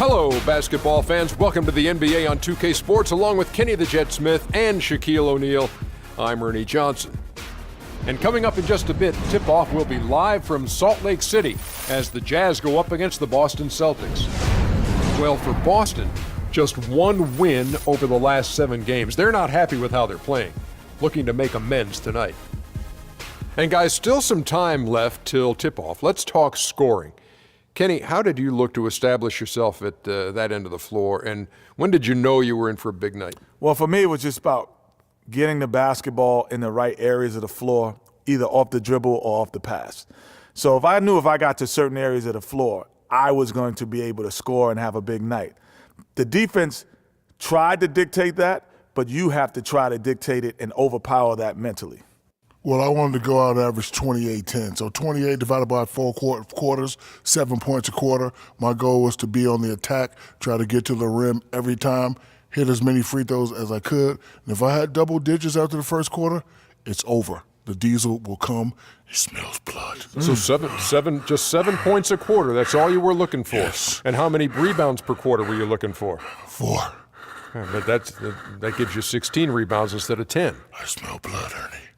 Hello, basketball fans. Welcome to the NBA on 2K Sports, along with Kenny the Jet Smith and Shaquille O'Neal. I'm Ernie Johnson. And coming up in just a bit, tip-off will be live from Salt Lake City as the Jazz go up against the Boston Celtics. Well, for Boston, just one win over the last 7 games. They're not happy with how they're playing, looking to make amends tonight. And guys, still some time left till tip-off. Let's talk scoring. Kenny, how did you look to establish yourself at that end of the floor, and when did you know you were in for a big night? Well, for me, it was just about getting the basketball in the right areas of the floor, either off the dribble or off the pass. So if I knew if I got to certain areas of the floor, I was going to be able to score and have a big night. The defense tried to dictate that, but you have to try to dictate it and overpower that mentally. Well, I wanted to go out and average 28-10. So 28 divided by 4 quarters, 7 points a quarter. My goal was to be on the attack, try to get to the rim every time, hit as many free throws as I could. And if I had double digits after the first quarter, it's over. The diesel will come. It smells blood. So just 7 points a quarter. That's all you were looking for. Yes. And how many rebounds per quarter were you looking for? 4. But that gives you 16 rebounds instead of 10. I smell blood, Ernie.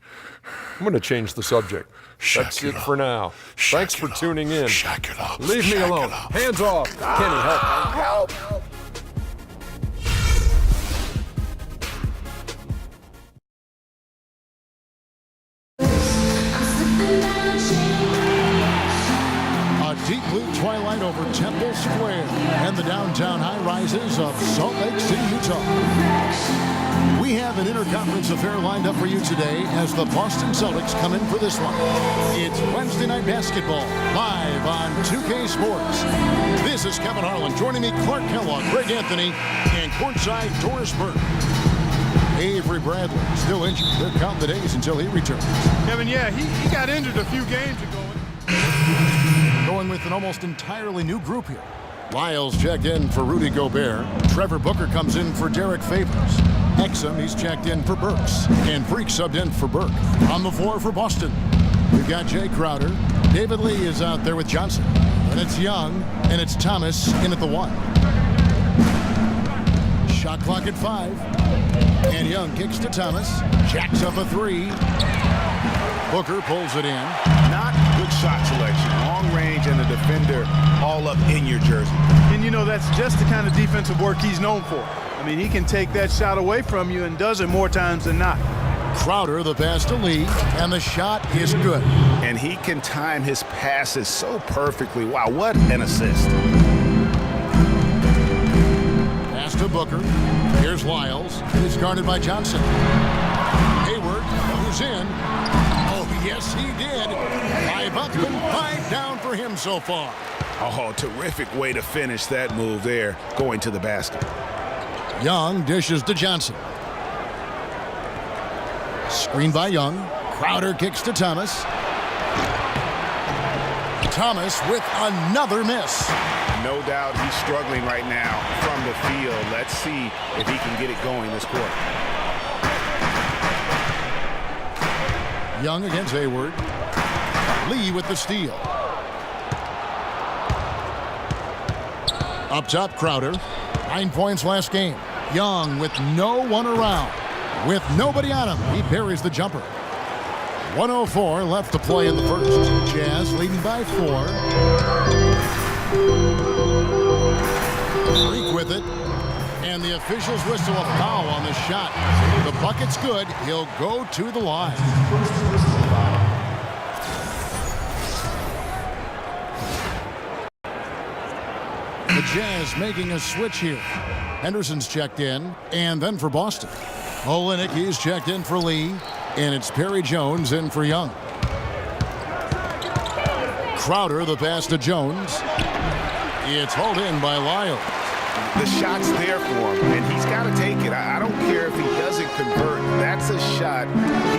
I'm going to change the subject. That's it for now. Thanks for tuning in. Shack it up. Leave me alone. Hands off. Kenny, help. A deep blue twilight over Temple Square and the downtown high-rises of Salt Lake City, Utah. We have an interconference affair lined up for you today as the Boston Celtics come in for this one. It's Wednesday Night Basketball, live on 2K Sports. This is Kevin Harlan. Joining me, Clark Kellogg, Greg Anthony, and courtside Doris Burke. Avery Bradley, still injured. They're counting the days until he returns. Kevin, yeah, he got injured a few games ago. Going with an almost entirely new group here. Lyles checked in for Rudy Gobert. Trevor Booker comes in for Derek Favors. Exum, he's checked in for Burks. And Freak subbed in for Burke. On the floor for Boston, we've got Jay Crowder. David Lee is out there with Johnson. And it's Young, and it's Thomas in at the 1. Shot clock at 5. And Young kicks to Thomas. Jacks up a 3. Booker pulls it in. Not good shot selection. Long range and the defender all up in your jersey. And you know, that's just the kind of defensive work he's known for. I mean, he can take that shot away from you and does it more times than not. Crowder, the pass to Lee, and the shot is good. And he can time his passes so perfectly. Wow, what an assist. Pass to Booker. Here's Lyles. He's guarded by Johnson. Hayward, who's in. Oh, yes, he did. 5 up and 5 down for him so far. Oh, terrific way to finish that move there, going to the basket. Young dishes to Johnson. Screen by Young. Crowder kicks to Thomas. Thomas with another miss. No doubt he's struggling right now from the field. Let's see if he can get it going this quarter. Young against Hayward. Lee with the steal. Up top, Crowder. 9 points last game. Young with no one around. With nobody on him, he buries the jumper. 1:04 left to play in the first. Jazz leading by 4. Freak with it. And the officials whistle a foul on the shot. The bucket's good. He'll go to the line. The Jazz making a switch here. Henderson's checked in, and then for Boston. Olenek, he's checked in for Lee, and it's Perry Jones in for Young. Crowder, the pass to Jones. It's hauled in by Lyles. The shot's there for him, and he's got to take it. I don't care if he doesn't convert. That's a shot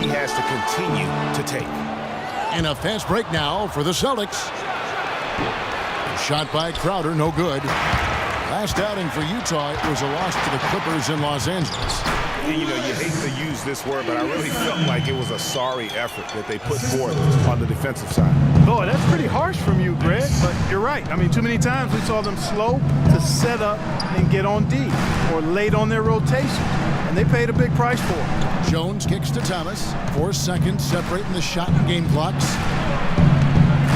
he has to continue to take. And a fast break now for the Celtics. Shot by Crowder, no good. Last outing for Utah, it was a loss to the Clippers in Los Angeles. And, you hate to use this word, but I really felt like it was a sorry effort that they put forth on the defensive side. Boy, that's pretty harsh from you, Greg, but you're right. I mean, too many times we saw them slow to set up and get on D or late on their rotation, and they paid a big price for it. Jones kicks to Thomas. 4 seconds separating the shot and game clocks.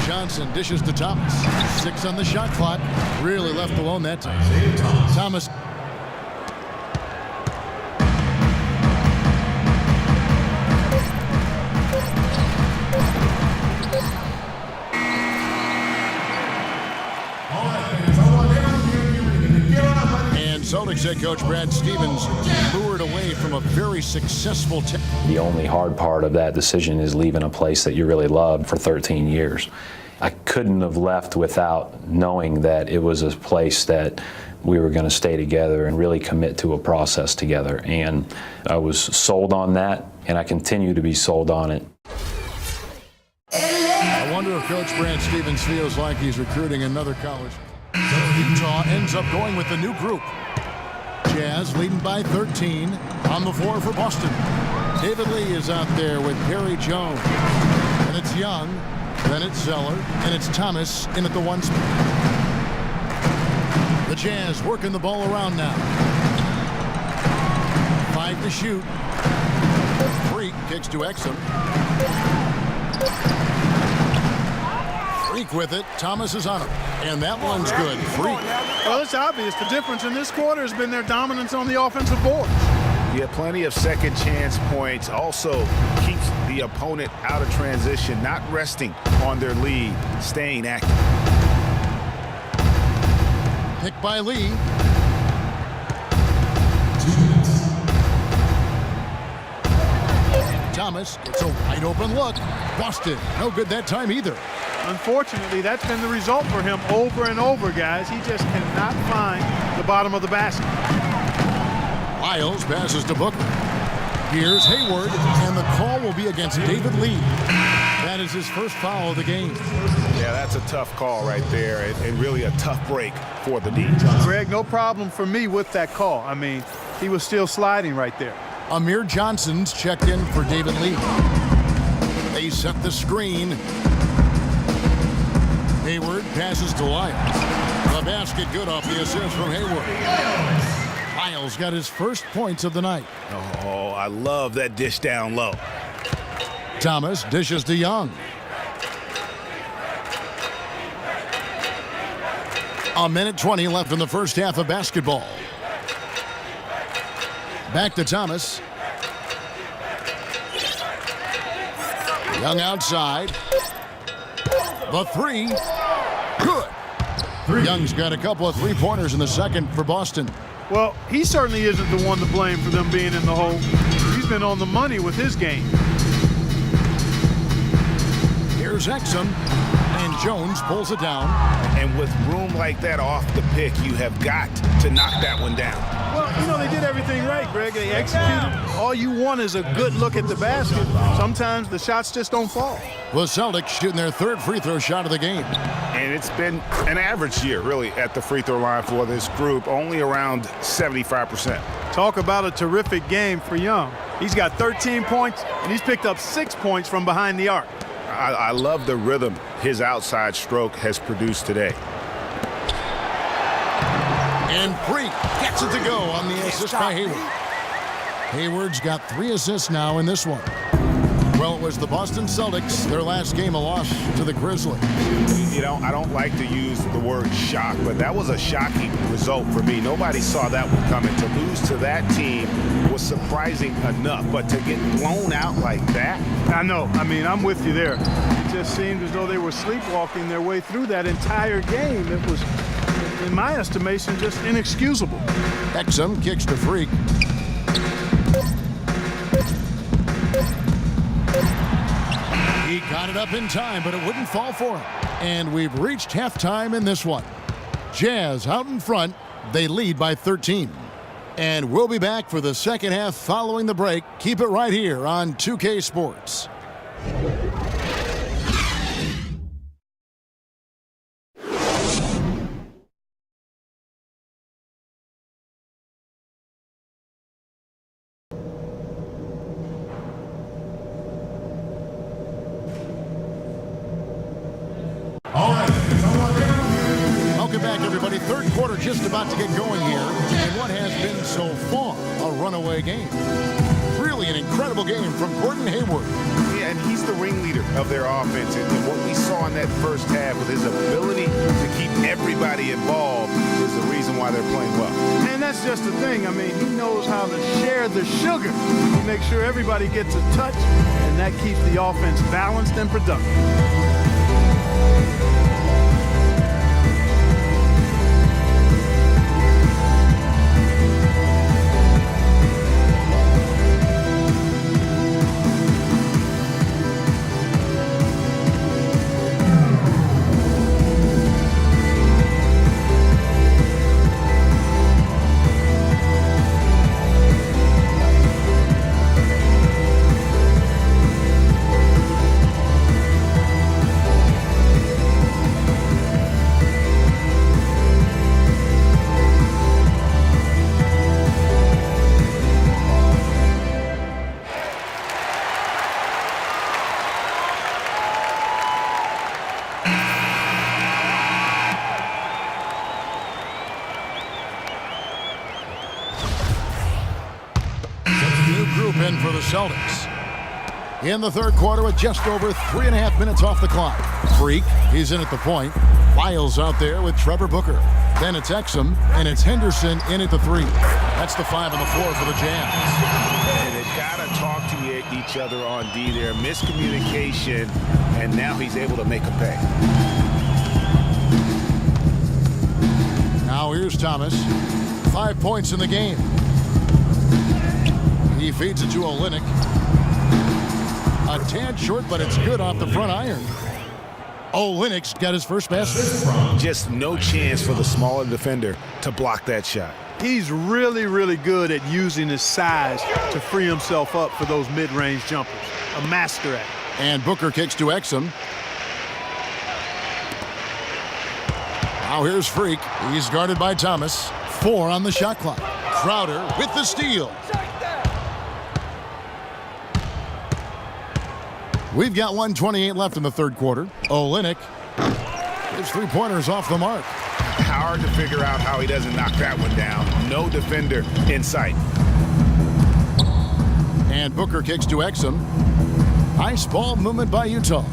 Johnson dishes to Thomas. 6 on the shot clock. Really left alone that time. Thomas. And Celtics head coach Brad Stevens lured away from a very successful team. The only hard part of that decision is leaving a place that you really loved for 13 years. I couldn't have left without knowing that it was a place that we were going to stay together and really commit to a process together. And I was sold on that, and I continue to be sold on it. I wonder if Coach Brad Stevens feels like he's recruiting another college. Utah ends up going with the new group. Jazz leading by 13 on the floor for Boston. David Lee is out there with Perry Jones. And it's Young, then it's Zeller, and it's Thomas in at the 1 spot. The Jazz working the ball around now. 5 to shoot. Freak kicks to Exum. Freak with it. Thomas is on him. And that one's good. Freak. Well, it's obvious. The difference in this quarter has been their dominance on the offensive board. Yeah, plenty of second chance points. Also keeps the opponent out of transition, not resting on their lead, staying active. Pick by Lee. Thomas gets a wide open look. Busted. No good that time either. Unfortunately, that's been the result for him over and over, guys. He just cannot find the bottom of the basket. Lyles passes to Booker. Here's Hayward, and the call will be against David Lee. That is his first foul of the game. Yeah, that's a tough call right there, and really a tough break for the D. Greg, no problem for me with that call. I mean, he was still sliding right there. Amir Johnson's checked in for David Lee. They set the screen. Hayward passes to Lyles. The basket good off the assist from Hayward. Lyles got his first points of the night. Oh, I love that dish down low. Thomas dishes to Young. A minute 20 left in the first half of basketball. Back to Thomas. Young outside. The 3. Good. Young's got a couple of three-pointers in the second for Boston. Well, he certainly isn't the one to blame for them being in the hole. He's been on the money with his game. Here's Exum, and Jones pulls it down. And with room like that off the pick, you have got to knock that one down. Well, they did everything right, Greg. They executed. All you want is a good look at the basket. Sometimes the shots just don't fall. The Celtics shooting their third free throw shot of the game. And it's been an average year, really, at the free throw line for this group, only around 75%. Talk about a terrific game for Young. He's got 13 points, and he's picked up 6 points from behind the arc. I love the rhythm his outside stroke has produced today. And Freak gets it to go on the assist by Hayward. Hayward's got 3 assists now in this one. Well, it was the Boston Celtics, their last game, a loss to the Grizzlies. I don't like to use the word shock, but that was a shocking result for me. Nobody saw that one coming. To lose to that team was surprising enough, but to get blown out like that? I know. I mean, I'm with you there. It just seemed as though they were sleepwalking their way through that entire game. It was, in my estimation, just inexcusable. Exum kicks to Freak. He got it up in time, but it wouldn't fall for him. And we've reached halftime in this one. Jazz out in front. They lead by 13. And we'll be back for the second half following the break. Keep it right here on 2K Sports. back, everybody. Third quarter just about to get going here in what has been so far a runaway game. Really an incredible game from Gordon Hayward. Yeah, and he's the ringleader of their offense. And what we saw in that first half with his ability to keep everybody involved is the reason why they're playing well. And that's just the thing. I mean, he knows how to share the sugar. He makes sure everybody gets a touch, and that keeps the offense balanced and productive. In for the Celtics. In the third quarter with just over 3.5 minutes off the clock. Freak, he's in at the point. Lyles out there with Trevor Booker. Then it's Exum, and it's Henderson in at the 3. That's the 5 on the floor for the Jazz. And they've got to talk to each other on D there. Miscommunication, and now he's able to make a pay. Now here's Thomas. 5 points in the game. He feeds it to Olynyk. A tad short, but it's good off the front iron. Olynyk's got his first basket. Just no chance for the smaller defender to block that shot. He's really, really good at using his size to free himself up for those mid-range jumpers. A master at it. And Booker kicks to Exum. Now here's Freak. He's guarded by Thomas. 4 on the shot clock. Crowder with the steal. We've got 1:28 left in the third quarter. Olynyk. His three-pointers off the mark. Hard to figure out how he doesn't knock that one down. No defender in sight. And Booker kicks to Exum. Nice ball movement by Utah.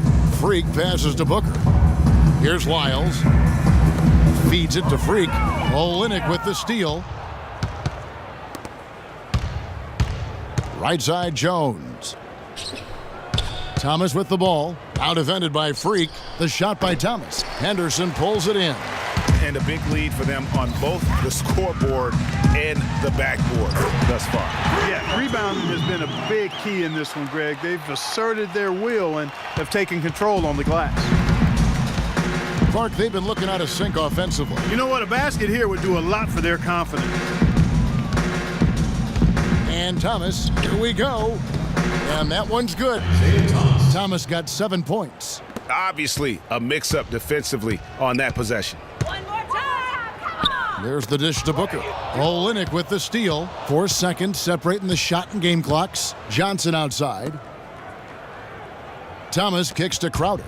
Freak passes to Booker. Here's Lyles. Feeds it to Freak. Olynyk with the steal. Right side Jones. Thomas with the ball. Out defended by Freak. The shot by Thomas. Henderson pulls it in. And a big lead for them on both the scoreboard and the backboard thus far. Yeah, rebounding has been a big key in this one, Greg. They've asserted their will and have taken control on the glass. Clark, they've been looking out of sync offensively. You know what? A basket here would do a lot for their confidence. And Thomas, here we go. And that one's good. Thomas got 7 points. Obviously, a mix-up defensively on that possession. One more time. Come on. There's the dish to Booker. Olynyk with the steal. 4 seconds separating the shot and game clocks. Johnson outside. Thomas kicks to Crowder.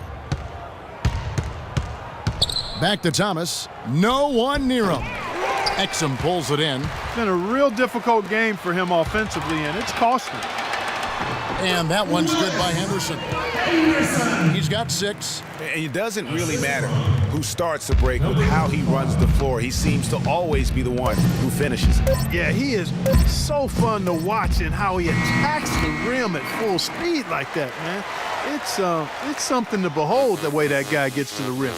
Back to Thomas. No one near him. Exum pulls it in. It's been a real difficult game for him offensively, and it's cost him. And that one's good by Henderson. He's got 6. And it doesn't really matter who starts the break with how he runs the floor. He seems to always be the one who finishes it. Yeah, he is so fun to watch in how he attacks the rim at full speed like that, man. It's something to behold the way that guy gets to the rim.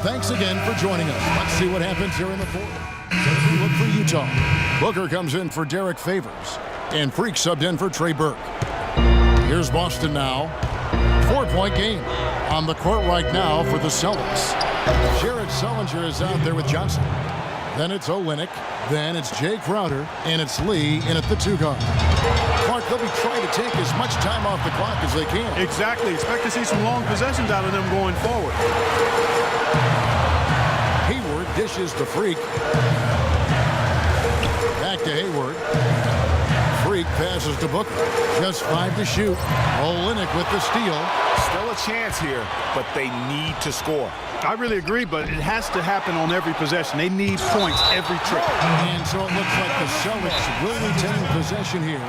Thanks again for joining us. Let's see what happens here in the fourth. As we look for Utah. Booker comes in for Derek Favors. And Freak subbed in for Trey Burke. Here's Boston now. 4-point game. On the court right now for the Celtics. Jared Sullinger is out there with Johnson. Then it's Olynyk. Then it's Jay Crowder. And it's Lee in at the 2 guard. Clark, they'll be trying to take as much time off the clock as they can. Exactly. Expect to see some long possessions out of them going forward. Hayward dishes to Freak. Back to Hayward. Freak passes to Booker. Just 5 to shoot. Olynyk with the steal. Still a chance here, but they need to score. I really agree, but it has to happen on every possession. They need points every trip. And so it looks like the Celtics will retain possession here.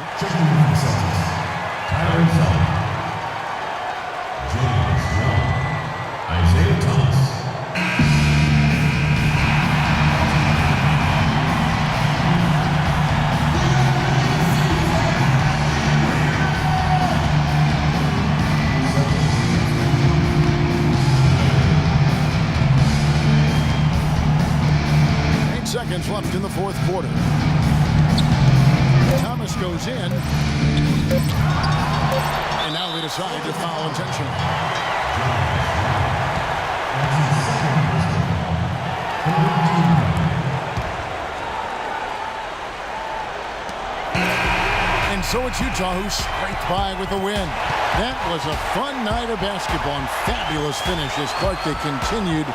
Seconds left in the 4th quarter. Thomas goes in. And now they decide to foul intentionally. And so it's Utah who scraped by with a win. That was a fun night of basketball and fabulous finish as Clark, they continued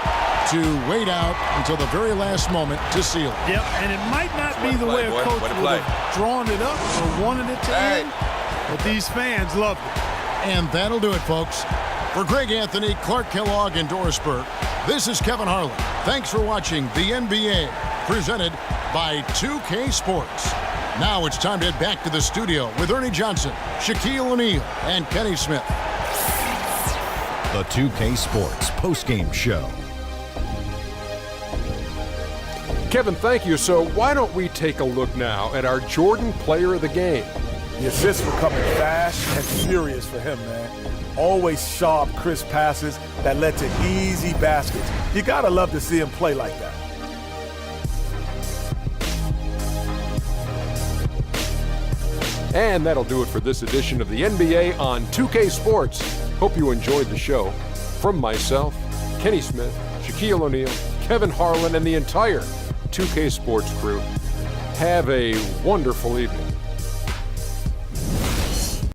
to wait out until the very last moment to seal it. Yep, and it might not be the way a coach would have drawn it up or wanted it to end, but these fans loved it. And that'll do it, folks. For Greg Anthony, Clark Kellogg, and Doris Burke, this is Kevin Harlan. Thanks for watching the NBA, presented by 2K Sports. Now it's time to head back to the studio with Ernie Johnson, Shaquille O'Neal, and Kenny Smith. The 2K Sports postgame show. Kevin, thank you. So why don't we take a look now at our Jordan player of the game? The assists were coming fast and furious for him, man. Always sharp, crisp passes that led to easy baskets. You gotta love to see him play like that. And that'll do it for this edition of the NBA on 2K Sports. Hope you enjoyed the show. From myself, Kenny Smith, Shaquille O'Neal, Kevin Harlan, and the entire 2K Sports crew, have a wonderful evening.